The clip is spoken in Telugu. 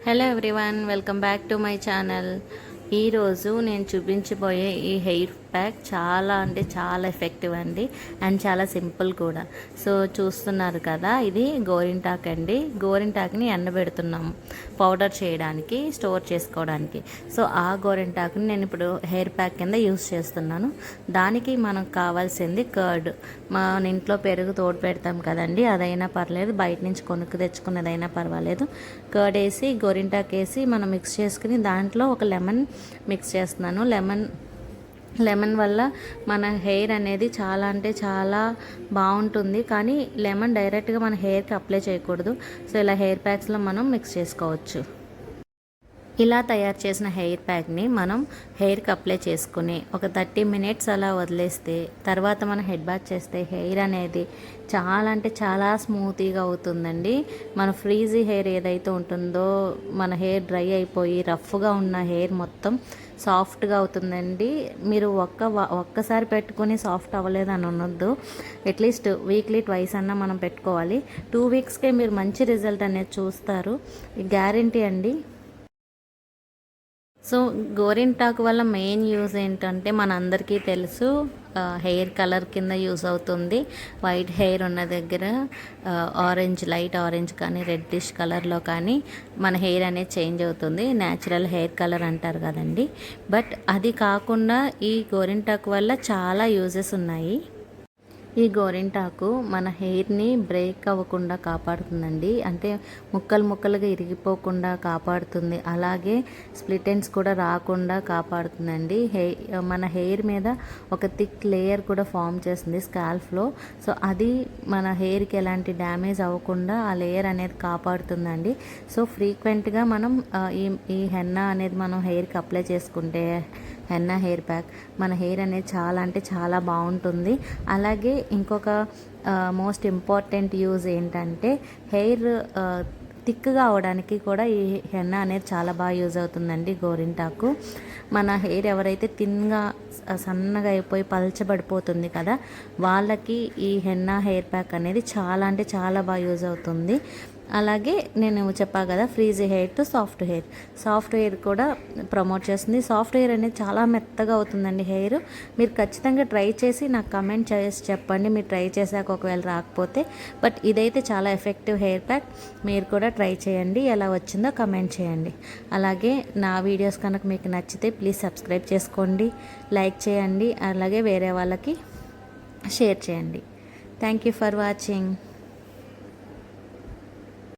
Hello everyone, welcome back to my channel. ఈరోజు నేను చూపించబోయే ఈ హెయిర్ ప్యాక్ చాలా అంటే చాలా ఎఫెక్టివ్ అండి, అండ్ చాలా సింపుల్ కూడా. సో చూస్తున్నారు కదా, ఇది గోరింటాక్ అండి. గోరింటాక్ని ఎండబెడుతున్నాము పౌడర్ చేయడానికి, స్టోర్ చేసుకోవడానికి. సో ఆ గోరింటాక్ని నేను ఇప్పుడు హెయిర్ ప్యాక్ కింద యూస్ చేస్తున్నాను. దానికి మనకు కావాల్సింది కర్డ్. మన ఇంట్లో పెరుగు తోడు పెడతాం కదండి, అదైనా పర్లేదు, బయట నుంచి కొనుక్కు తెచ్చుకున్నదైనా పర్వాలేదు. కర్డ్ వేసి గోరింటాక్ వేసి మనం మిక్స్ చేసుకుని దాంట్లో ఒక లెమన్ మిక్స్ చేస్తున్నాను. లెమన్ వల్ల మన హెయిర్ అనేది చాలా అంటే చాలా బాగుంటుంది. కానీ లెమన్ డైరెక్ట్గా మన హెయిర్కి అప్లై చేయకూడదు. సో ఇలా హెయిర్ ప్యాక్స్లో మనం మిక్స్ చేసుకోవచ్చు. ఇలా తయారు చేసిన హెయిర్ ప్యాక్ని మనం హెయిర్కి అప్లై చేసుకుని ఒక 30 మినిట్స్ అలా వదిలేస్తే తర్వాత మనం హెడ్ బాత్ చేస్తే హెయిర్ అనేది చాలా అంటే చాలా స్మూతీగా అవుతుందండి. మన ఫ్రీజీ హెయిర్ ఏదైతే ఉంటుందో, మన హెయిర్ డ్రై అయిపోయి రఫ్గా ఉన్న హెయిర్ మొత్తం సాఫ్ట్గా అవుతుందండి. మీరు ఒక్కసారి పెట్టుకొని సాఫ్ట్ అవ్వలేదని అనొద్దు. అట్లీస్ట్ వీక్లీ ట్వైస్ అన్నా మనం పెట్టుకోవాలి. 2 వీక్స్కే మీరు మంచి రిజల్ట్ అనేది చూస్తారు, గ్యారంటీ అండి. సో గోరింటాకు వల్ల మెయిన్ యూజ్ ఏంటంటే మన అందరికీ తెలుసు, హెయిర్ కలర్ కింద యూజ్ అవుతుంది. వైట్ హెయిర్ ఉన్న దగ్గర ఆరెంజ్, లైట్ ఆరెంజ్ కానీ రెడ్డిష్ కలర్లో కానీ మన హెయిర్ అనేది చేంజ్ అవుతుంది. న్యాచురల్ హెయిర్ కలర్ అంటారు కదండి. బట్ అది కాకుండా ఈ గోరింటాకు వల్ల చాలా యూజెస్ ఉన్నాయి. ఈ గోరింటాకు మన హెయిర్ని బ్రేక్ అవ్వకుండా కాపాడుతుందండి, అంటే ముక్కలు ముక్కలుగా ఇరిగిపోకుండా కాపాడుతుంది. అలాగే స్ప్లిట్ ఎండ్స్ కూడా రాకుండా కాపాడుతుందండి. మన హెయిర్ మీద ఒక థిక్ లేయర్ కూడా ఫామ్ చేస్తుంది స్కాల్ఫ్లో. సో అది మన హెయిర్కి ఎలాంటి డ్యామేజ్ అవ్వకుండా ఆ లేయర్ అనేది కాపాడుతుందండి. సో ఫ్రీక్వెంట్గా మనం ఈ హెన్నా అనేది మనం హెయిర్కి అప్లై చేసుకుంటే, హెన్నా హెయిర్ ప్యాక్, మన హెయిర్ అనేది చాలా అంటే చాలా బాగుంటుంది. అలాగే ఇంకొక మోస్ట్ ఇంపార్టెంట్ యూజ్ ఏంటంటే, హెయిర్ థిక్గా అవడానికి కూడా ఈ హెన్నా అనేది చాలా బాగా యూజ్ అవుతుందండి. గోరింటాకు మన హెయిర్ ఎవరైతే తిన్గా సన్నగా అయిపోయి పల్చబడిపోతుంది కదా, వాళ్ళకి ఈ హెన్నా హెయిర్ ప్యాక్ అనేది చాలా అంటే చాలా బాగా యూజ్ అవుతుంది. అలాగే నేను చెప్పా కదా, frizzy hair to soft hair కూడా ప్రమోట్ చేస్తుంది. సాఫ్ట్ హెయిర్ అనేది చాలా మెత్తగా అవుతుందండి హెయిర్. మీరు ఖచ్చితంగా ట్రై చేసి నాకు కమెంట్ చేసి చెప్పండి, మీరు ట్రై చేశాక ఒకవేళ రాకపోతే. బట్ ఇదైతే చాలా ఎఫెక్టివ్ హెయిర్ ప్యాక్, మీరు కూడా ట్రై చేయండి, ఎలా వచ్చిందో కమెంట్ చేయండి. అలాగే నా వీడియోస్ కనుక మీకు నచ్చితే ప్లీజ్ సబ్స్క్రైబ్ చేసుకోండి, లైక్ చేయండి, అలాగే వేరే వాళ్ళకి షేర్ చేయండి. Thank you for watching.